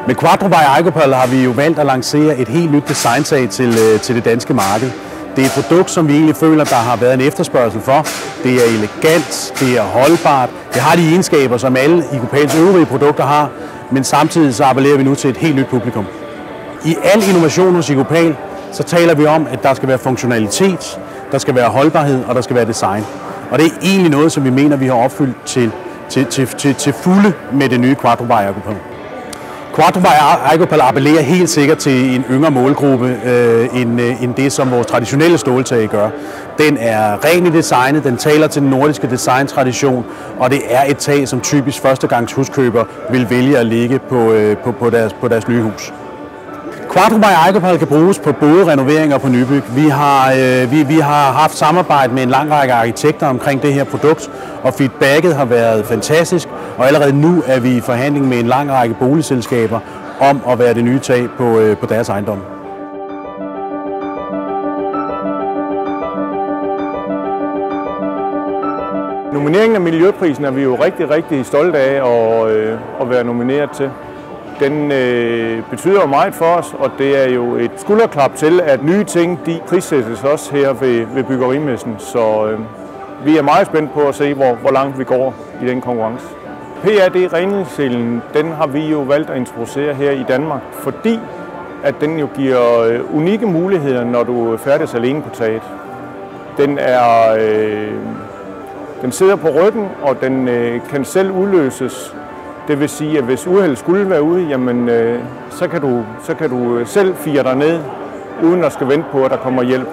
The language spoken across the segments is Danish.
Med Quattro by Icopal har vi jo valgt at lancere et helt nyt designtag til det danske marked. Det er et produkt, som vi egentlig føler, der har været en efterspørgsel for. Det er elegant, det er holdbart, det har de egenskaber, som alle Icopals øvrige produkter har, men samtidig så appellerer vi nu til et helt nyt publikum. I al innovation hos Icopal, så taler vi om, at der skal være funktionalitet, der skal være holdbarhed og der skal være design. Og det er egentlig noget, som vi mener, vi har opfyldt til fulde med det nye Quattro by Icopal. Quattro by Icopal appellerer helt sikkert til en yngre målgruppe end det, som vores traditionelle ståltag gør. Den er ren i designet, den taler til den nordiske designtradition, og det er et tag, som typisk førstegangs huskøber vil vælge at ligge på deres nye hus. Quattro by Icopal kan bruges på både renovering og på nybyg. Vi har haft samarbejde med en lang række arkitekter omkring det her produkt, og feedbacket har været fantastisk, og allerede nu er vi i forhandling med en lang række boligselskaber om at være det nye tag på deres ejendom. Nomineringen af Miljøprisen er vi jo rigtig stolte af at være nomineret til. Den betyder jo meget for os, og det er jo et skulderklap til, at nye ting de prissættes også her ved Byggerimessen. Så vi er meget spændt på at se, hvor langt vi går i den konkurrence. PRD Redningsselen, den har vi jo valgt at introducere her i Danmark, fordi at den jo giver unikke muligheder, når du færdes alene på taget. Den sidder på ryggen, og den kan selv udløses. Det vil sige, at hvis uheldet skulle være ude, jamen, så kan du selv fire dig ned, uden at skal vente på, at der kommer hjælp.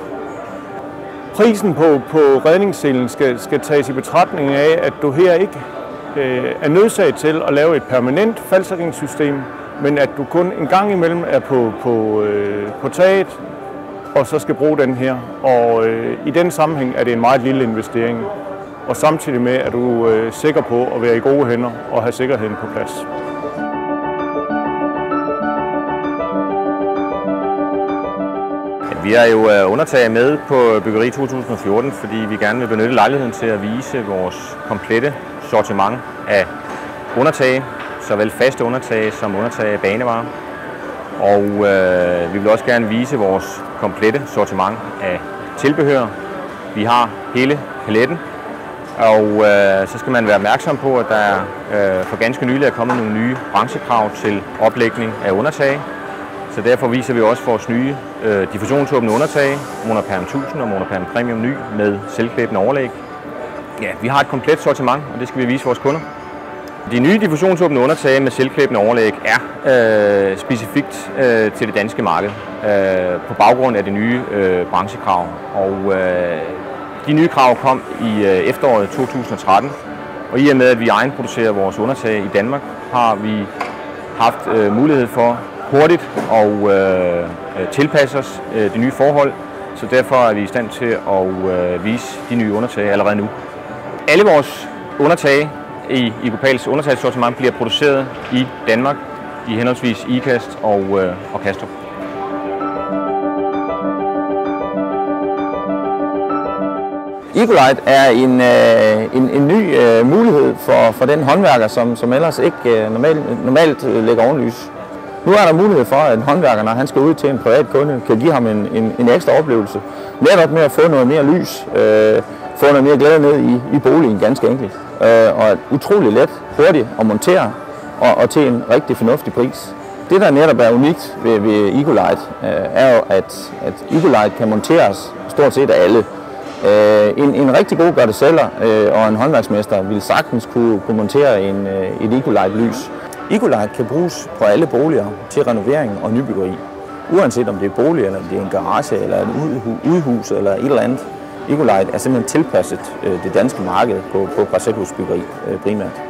Prisen på redningsselen skal tages i betragtning af, at du her ikke er nødsaget til at lave et permanent faldsikringssystem, men at du kun en gang imellem er på taget, og så skal bruge den her. Og i den sammenhæng er det en meget lille investering. Og samtidig med, at du er sikker på at være i gode hænder og have sikkerheden på plads. Vi er jo undertaget med på Byggeri 2014, fordi vi gerne vil benytte lejligheden til at vise vores komplette sortiment af undertag, såvel faste undertag som undertag af banevarer. Og vi vil også gerne vise vores komplette sortiment af tilbehør. Vi har hele paletten. Og så skal man være opmærksom på, at der for ganske nylig er kommet nogle nye branchekrav til oplægning af undertag. Så derfor viser vi også vores nye diffusionsåbne undertag, Monoperm 1000 og Monoperm Premium ny med selvklæbende overlæg. Ja, vi har et komplet sortiment, og det skal vi vise vores kunder. De nye diffusionsåbne undertag med selvklæbende overlæg er specifikt til det danske marked på baggrund af de nye branchekrav. Og de nye krav kom i efteråret 2013, og i og med, at vi egenproducerer vores undertag i Danmark, har vi haft mulighed for hurtigt at tilpasse os de nye forhold, så derfor er vi i stand til at vise de nye undertag allerede nu. Alle vores undertag i Icopals undertagssortiment bliver produceret i Danmark, i henholdsvis Ikast og Kastrup. Ecolite er en ny mulighed for den håndværker, som ellers ikke normalt lægger ovenlys. Nu er der mulighed for, at håndværker, når han skal ud til en privat kunde, kan give ham en ekstra oplevelse. Netop med at få noget mere lys, få noget mere glæde ned i boligen, ganske enkelt. Og utrolig let, hurtigt at montere og til en rigtig fornuftig pris. Det, der netop er unikt ved Ecolite, er jo, at Ecolite kan monteres stort set af alle. En rigtig god gør-det-sælger og en håndværksmester vil sagtens kunne montere et Ecolite-lys. Ecolite kan bruges på alle boliger til renovering og nybyggeri. Uanset om det er bolig, eller om det er en garage, eller et udhus, eller et eller andet. Ecolite er simpelthen tilpasset det danske marked på parcelhusbyggeri primært.